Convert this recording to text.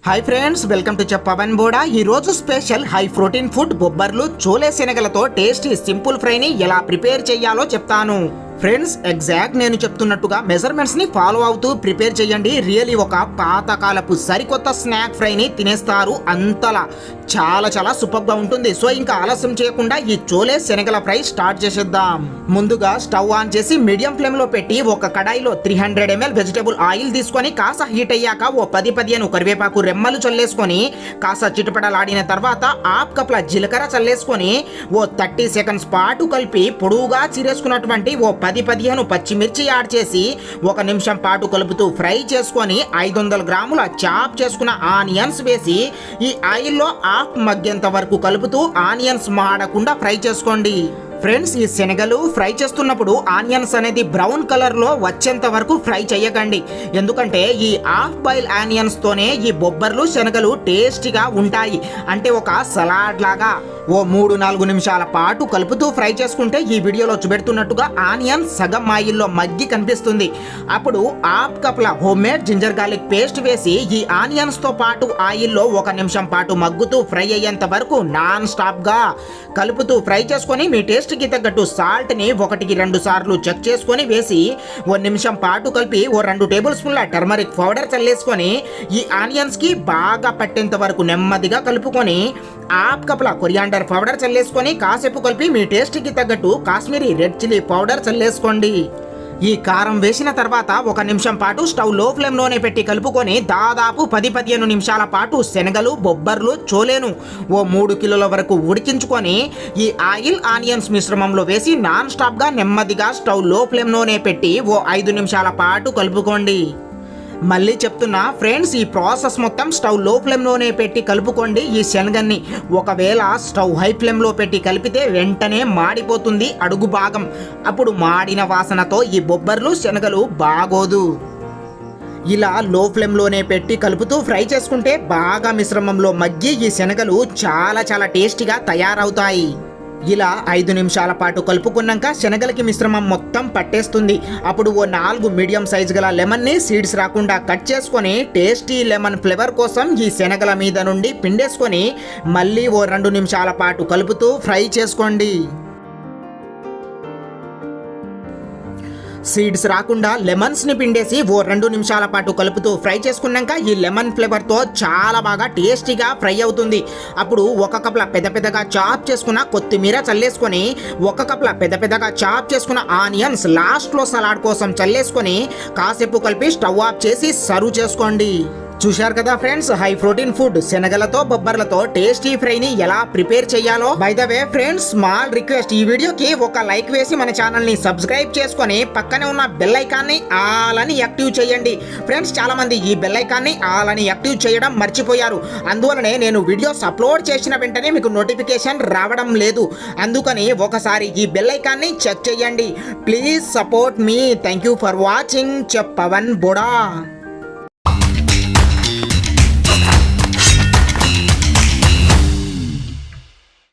Hi friends, welcome to Pavan Boda. ఈ రోజు special high protein food బొబ్బర్లు చోలే శనగలతో టేస్టీ సింపుల్ ఫ్రైని ఎలా ప్రిపేర్ చేయాలో చెప్తాను. ఫ్రెండ్స్, ఎగ్జాక్ట్ నేను చెప్తున్నట్టుగా మెజర్మెంట్స్ ని ఫాలో అవుతూ ప్రిపేర్ చేయండి. రియలీ ఒక పాతకాలపు సరికొత్త స్నాక్ ఫ్రైని తినేస్తారు. అంతలా చాలా సూపర్ గా ఉంటుంది. సో ఇంకా ఆలస్యం చేయకుండా ఈ చోలే శనగల ఫ్రై స్టార్ట్ చేసేద్దాం. ముందుగా స్టవ్ ఆన్ చేసి మీడియం ఫ్లేమ్ లో పెట్టి ఒక కడాయిలో 300 ml వెజిటేబుల్ ఆయిల్ తీసుకొని కాస్త హీట్ అయ్యాక ఓ 10-15 కరివేపాకు రెమ్మలు చల్లేసుకొని కాస్త చిటపటలాడిన తర్వాత హాఫ్ కప్ల జీలకర్ర చల్లేసుకొని ఓ 30 సెకండ్స్ పాటు కలిపి పొడువుగా చీరేసుకున్నటువంటి ఓ 10-15 పచ్చిమిర్చి యాడ్ చేసి 1 నిమిషం పాటు కలుపుతూ ఫ్రై చేసుకొని 500 గ్రాముల చాప్ చేసుకున్న ఆనియన్స్ వేసి ఈ ఆయిల్లో హాఫ్ మగ్గేంత వరకు కలుపుతూ ఆనియన్స్ మాడకుండా ఫ్రై చేసుకోండి. ఫ్రెండ్స్, ఈ శనగలు ఫ్రై చేస్తున్నప్పుడు ఆనియన్స్ అనేది బ్రౌన్ కలర్ లో వచ్చేంత వరకు ఫ్రై చేయకండి. ఎందుకంటే ఈ హాఫ్ బాయిల్ ఆనియన్స్ తోనే ఈ బొబ్బర్లు శనగలు టేస్టీగా ఉంటాయి. అంటే ఒక సలాడ్ లాగా ఓ 3-4 నిమిషాల పాటు కలుపుతూ ఫ్రై చేసుకుంటే ఈ వీడియోలో చూపెడుతున్నట్టుగా ఆనియన్ సగం ఆయిల్లో మగ్గి కనిపిస్తుంది. అప్పుడు హాఫ్ కప్ల home made ginger garlic paste వేసి ఈ ఆనియన్స్ తో పాటు ఆయిల్లో 1 నిమిషం పాటు మగ్గుతూ ఫ్రై అయ్యేంత వరకు నాన్ స్టాప్ గా కలుపుతూ ఫ్రై చేసుకొని మీ టేస్ట్ కి తగ్గట్టు సాల్ట్ ని 1-2 సార్లు చెక్ చేసుకొని వేసి 1 నిమిషం పాటు కలిపి ఓ 2 టేబుల్ స్పూన్ల టర్మరిక్ పౌడర్ చల్లేసుకొని ఈ ఆనియన్స్ కి బాగా పట్టేంత వరకు నెమ్మదిగా కలుపుకొని హాఫ్ కప్ల కొరియాండర్ పౌడర్ చల్లేసుకొని కాసేపు కలిపి మీ టేస్ట్ కి తగ్గట్టు కాశ్మీరీ రెడ్ చిల్లీ పౌడర్ చల్లేసుకోండి. ఈ కారం వేసిన తర్వాత 1 నిమిషం పాటు స్టవ్ లో ఫ్లేమ్ లోనే పెట్టి కలుపుకొని దాదాపు 10-15 నిమిషాల పాటు శనగలు బొబ్బర్లు చోలేను ఓ 3 కిలోల వరకు ఉడికించుకొని ఈ ఆయిల్ ఆనియన్స్ మిశ్రమంలో వేసి నాన్ స్టాప్ గా నెమ్మదిగా స్టవ్ లో ఫ్లేమ్ లోనే పెట్టి ఓ 5 నిమిషాల పాటు కలుపుకోండి. మళ్ళీ చెప్తున్నా ఫ్రెండ్స్, ఈ ప్రాసెస్ మొత్తం స్టవ్ లో ఫ్లేమ్లోనే పెట్టి కలుపుకోండి. ఈ శనగన్ని ఒకవేళ స్టవ్ హై ఫ్లేమ్లో పెట్టి కలిపితే వెంటనే మాడిపోతుంది అడుగు భాగం. అప్పుడు మాడిన వాసనతో ఈ బొబ్బర్లు శనగలు బాగోదు. ఇలా లో ఫ్లేమ్లోనే పెట్టి కలుపుతూ ఫ్రై చేసుకుంటే బాగా మిశ్రమంలో మగ్గి ఈ శనగలు చాలా టేస్టీగా తయారవుతాయి. ఇలా 5 నిమిషాల పాటు కలుపుకున్నాక శనగలకి మిశ్రమం మొత్తం పట్టేస్తుంది. అప్పుడు ఓ 4 మీడియం సైజు గల లెమన్ని సీడ్స్ రాకుండా కట్ చేసుకొని టేస్టీ లెమన్ ఫ్లేవర్ కోసం ఈ శనగల మీద నుండి పిండేసుకొని మళ్ళీ ఓ 2 నిమిషాల పాటు కలుపుతూ ఫ్రై చేసుకోండి. సీడ్స్ రాకుండా లెమన్స్ ని పిండేసి ఓ 2 నిమిషాల పాటు కలుపుతూ ఫ్రై చేసుకున్నాక ఈ లెమన్ ఫ్లేవర్ తో చాలా బాగా టేస్టీగా ఫ్రై అవుతుంది. అప్పుడు 1 కప్ల పెద్దగా చాప్ చేసుకున్న కొత్తిమీర చల్లేసుకొని 1 కప్ల పెద్దగా చాప్ చేసుకున్న ఆనియన్స్ లాస్ట్ లో సలాడ్ కోసం చల్లేసుకొని కాసేపు కలిపి స్టవ్ ఆఫ్ చేసి సర్వ్ చేసుకోండి. చూశారు కదా ఫ్రెండ్స్, హై ప్రోటీన్ ఫుడ్ శనగలతో బొబ్బర్లతో టేస్టీ ఫ్రైని ఎలా ప్రిపేర్ చేయాలో. By the way friends, small request, ఈ వీడియోకి ఒక లైక్ వేసి మన ఛానల్ ని సబ్స్క్రైబ్ చేసుకొని పక్కనే ఉన్న బెల్ ఐకాన్ ని ఆల్ అని యాక్టివ్ చేయండి. ఫ్రెండ్స్, చాలా మంది ఈ బెల్ ఐకాన్ ని ఆల్ అని యాక్టివ్ చేయడం మర్చిపోయారు. అందువలనే నేను వీడియోస్ అప్లోడ్ చేసిన వెంటనే మీకు నోటిఫికేషన్ రావడం లేదు. అందుకని ఒకసారి ఈ బెల్ ఐకాన్ ని చెక్ చేయండి. Please support me. Thank you for watching. Pavan Boda.